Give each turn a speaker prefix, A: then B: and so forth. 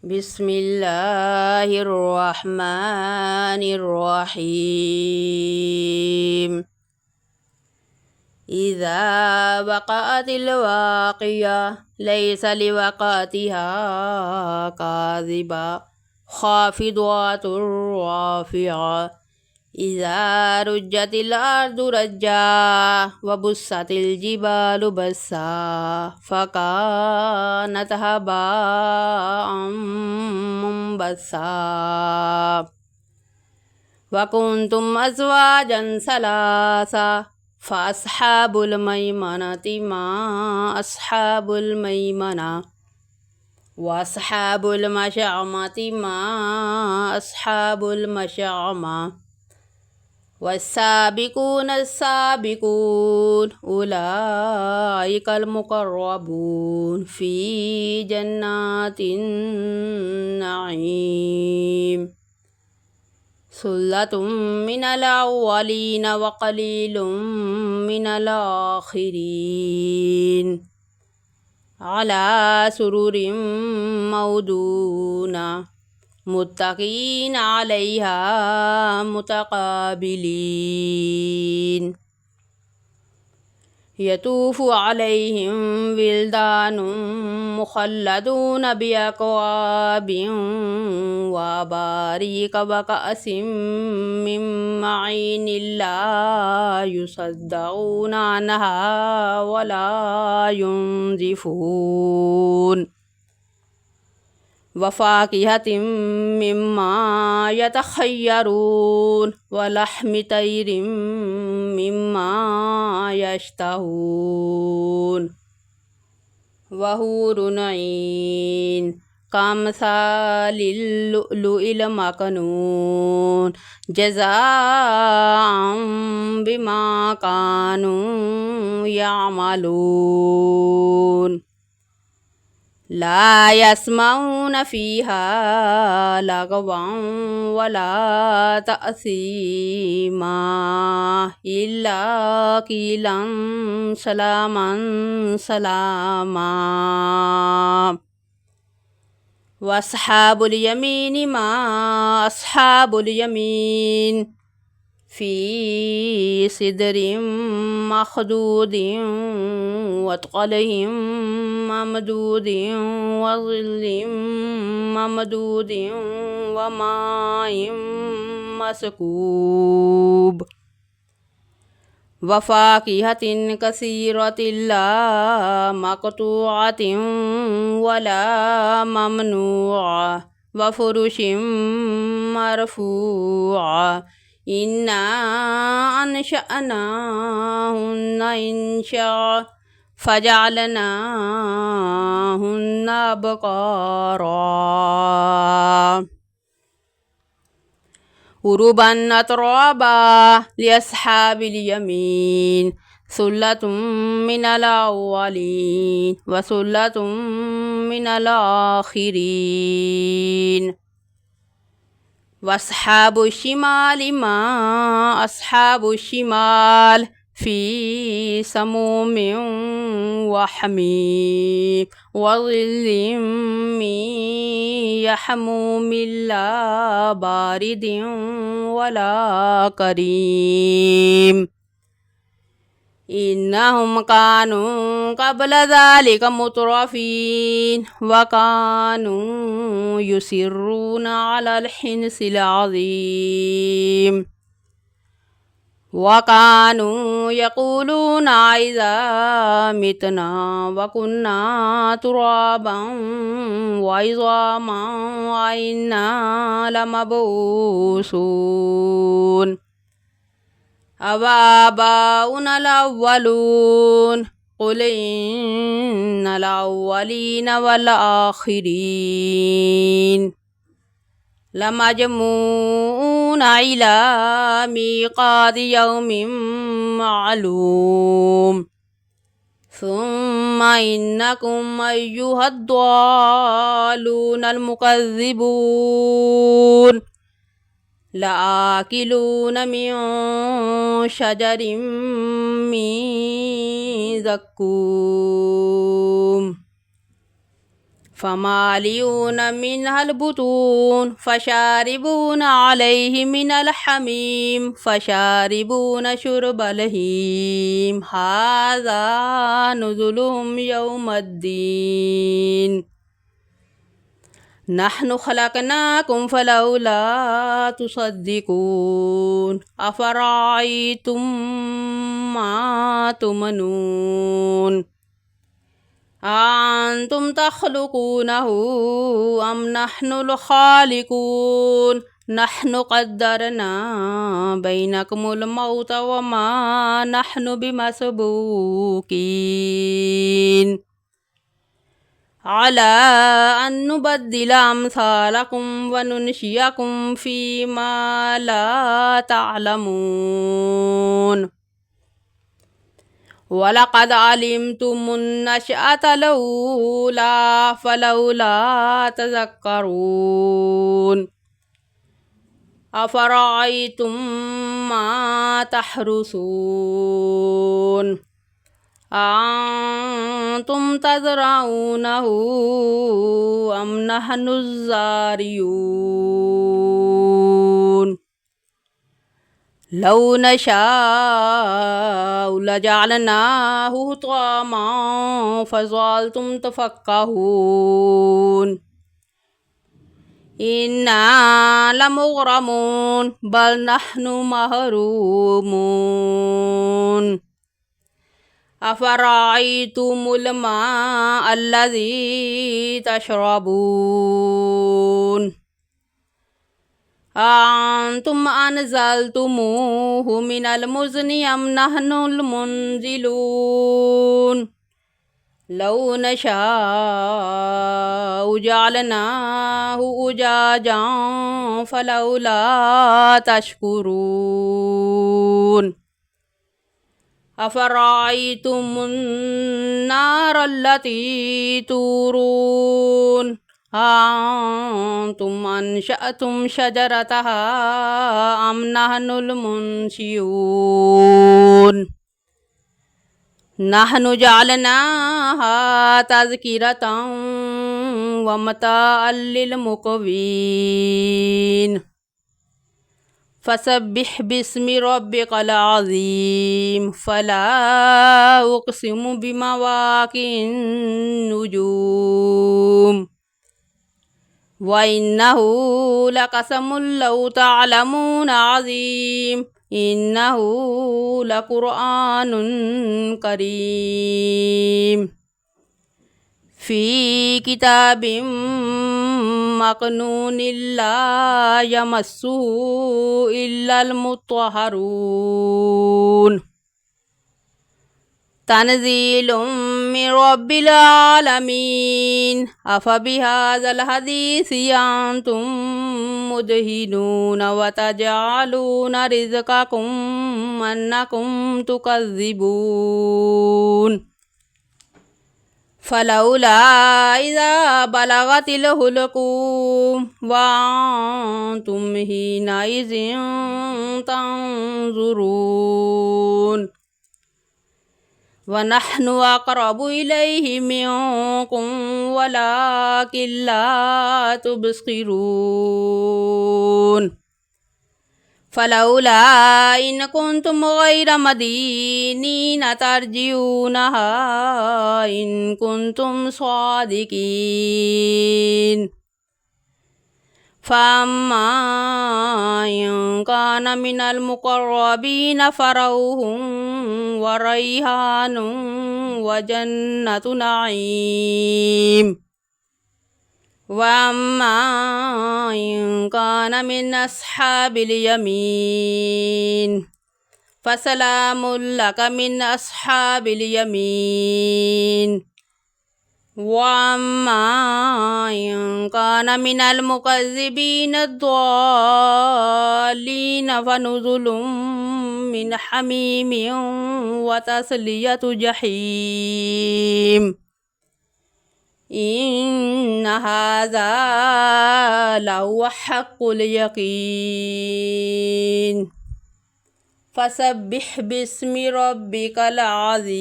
A: بسم الله الرحمن الرحيم. إذا وقعت الواقعة ليس لوقعتها كاذبة خافضة رافعة إذا رجت الأرض رجا وبست الجبال بسا فكانت هباء منبثا وكنتم أزواجا ثلاثا فأصحاب الميمنة ما أصحاب الميمنة وأصحاب المشأمة ما أصحاب المشأمة والسابقون السابقون أولئك المقربون في جنات النعيم ثلة من الأولين وقليل من الآخرين على سرر موضونة متكئين عليها متقابلين يطوف عليهم ولدان مخلدون بأكواب وأباريق وكأس من معين لا يصدعون عنها ولا ينزفون وفاكهة مما يتخيرون ولحم طير مما يشتهون وحور عين كأمثال اللؤلؤ المكنون جزاء بما كانوا يعملون لا يسمعون فيها لغوا ولا تأثيما إلا قيلا سلاما سلاما وأصحاب اليمين ما أصحاب اليمين في سدر مخدود وطلح ممدود وظل ممدود وماء مسكوب وفاكهة كثيرة لا مقطوعة ولا ممنوعة وفرش مرفوعة إنا أنشأناهن إنشاء فجعلناهن أبكارا عربا أترابا لأصحاب اليمين ثلة من الأولين وثلة من الآخرين وأصحاب الشمال ما أصحاب الشمال في سموم وحميم وظل من يحموم لا بارد ولا كريم إنهم كانوا قبل ذلك مترفين وكانوا يصرون على الحنث العظيم وكانوا يقولون إذا متنا وكنا ترابا وعظاما وإنا لمبعوثون أوآباؤنا الأولون قل إن الأولين والآخرين لمجموعون إلى ميقات يوم معلوم ثم إنكم أيها الضالون المكذبون لآكلون من شجر من زقوم فمالئون منها البطون فشاربون عليه من الحميم فشاربون شرب الهيم هذا نزلهم يوم الدين نحن خلقناكم فلولا تصدقون أفرأيتم ما تمنون أنتم تخلقونه أم نحن الخالقون نحن قدرنا بينكم الموت وما نحن بمسبوقين على أن نبدل أمثالكم وننشئكم فيما لا تعلمون ولقد علمتم النشأة الأولى فلولا تذكرون أفرأيتم ما تحرثون أنتم تزرعونه أم نحن الزارعون لو نشاء لجعلناه حطاما فظلتم تفكهون إنا لمغرمون بل نحن محرومون أفرأيتم الماء الذي تشربون أنتم أنزلتموه من المزن أم نحن المنزلون لو نشاء جعلناه أجاجا فلولا تشكرون أفرأيتم النار التي تورون أنتم أنشأتم شجرتها أم نحن المنشئون نحن جعلناها تذكرة ومتاعا للمقوين فسبح باسم ربك العظيم فلا أقسم بمواقع النجوم وإنه لقسم لو تعلمون عظيم إنه لقرآن كريم في كتاب مكنون لا يمسه إلا المطهرون تنزيل من رب العالمين أفبهذا الحديث أنتم مدهنون وتجعلون رزقكم أنكم تكذبون فلولا إذا بلغت الحلقوم وأنتم حينئذ تنظرون ونحن أقرب إليه منكم ولكن لا تبصرون فلولا إن كنتم غير مدينين ترجعونها إن كنتم صادقين فأما إن كان من المقربين فروح وريحان وجنة نعيم وأما إن كان من أصحاب اليمين فسلام لك من أصحاب اليمين وأما إن كان من المكذبين الضالين فنزل من حميم وتسلية جحيم إن هذا لهو حق اليقين فسبح باسم ربك العظيم.